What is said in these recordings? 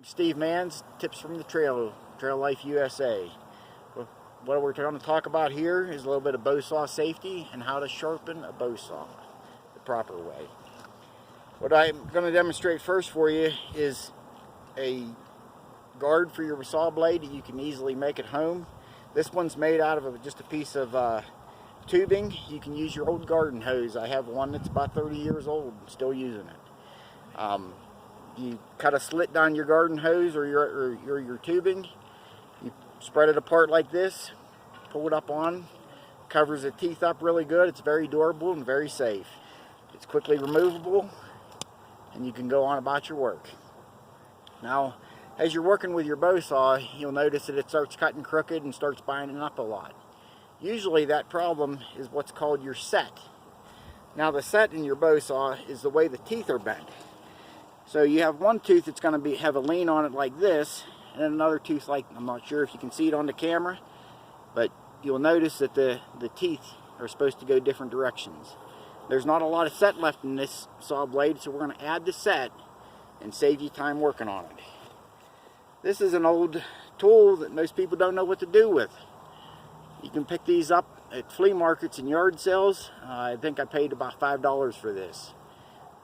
Steve Mann's Tips from the Trail Life USA. What we're going to talk about here is a little bit of bow saw safety and how to sharpen a bow saw the proper way. What I'm going to demonstrate first for you is a guard for your saw blade that you can easily make at home. This one's made out of just a piece of tubing. You can use your old garden hose. I have one that's about 30 years old, still using it. You cut a slit down your garden hose or your tubing. You spread it apart like this, pull it up on, covers the teeth up really good. It's very durable and very safe. It's quickly removable, and you can go on about your work. Now, as you're working with your bow saw, you'll notice that it starts cutting crooked and starts binding up a lot. Usually that problem is what's called your set. Now, the set in your bow saw is the way the teeth are bent. So you have one tooth that's going to have a lean on it like this, and then another tooth like, I'm not sure if you can see it on the camera, but you'll notice that the teeth are supposed to go different directions. There's not a lot of set left in this saw blade, so we're going to add the set and save you time working on it. This is an old tool that most people don't know what to do with. You can pick these up at flea markets and yard sales. I think I paid about $5 for this.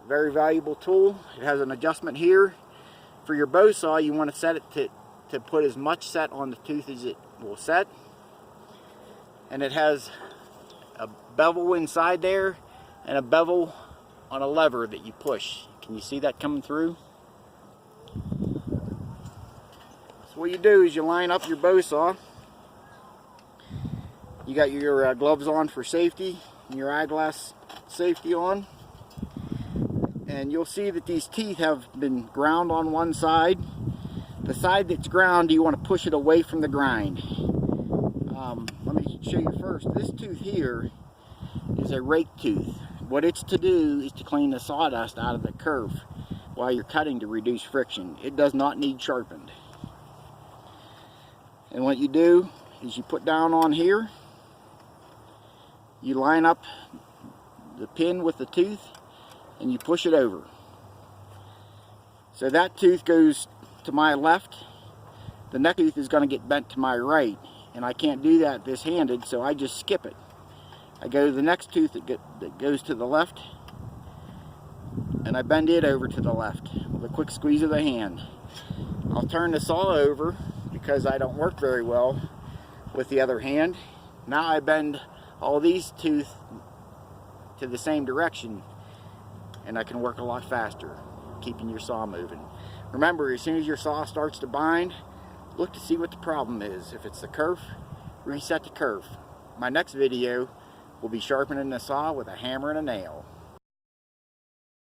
Very valuable tool. It has an adjustment here. For your bow saw, you want to set it to put as much set on the tooth as it will set. And it has a bevel inside there and a bevel on a lever that you push. Can you see that coming through? So what you do is you line up your bow saw. You got your gloves on for safety and your eyeglass safety on. And you'll see that these teeth have been ground on one side. The side that's ground, you want to push it away from the grind. Let me show you first. This tooth here is a rake tooth. What it's to do is to clean the sawdust out of the kerf while you're cutting to reduce friction. It does not need sharpened. And what you do is you put down on here, you line up the pin with the tooth, and you push it over. So that tooth goes to my left. The next tooth is going to get bent to my right, and I can't do that this handed, so I just skip it. I go to the next tooth that goes to the left, and I bend it over to the left with a quick squeeze of the hand. I'll turn the saw over because I don't work very well with the other hand. Now I bend all these teeth to the same direction, and I can work a lot faster, keeping your saw moving. Remember, as soon as your saw starts to bind, look to see what the problem is. If it's the kerf, reset the kerf. My next video will be sharpening the saw with a hammer and a nail.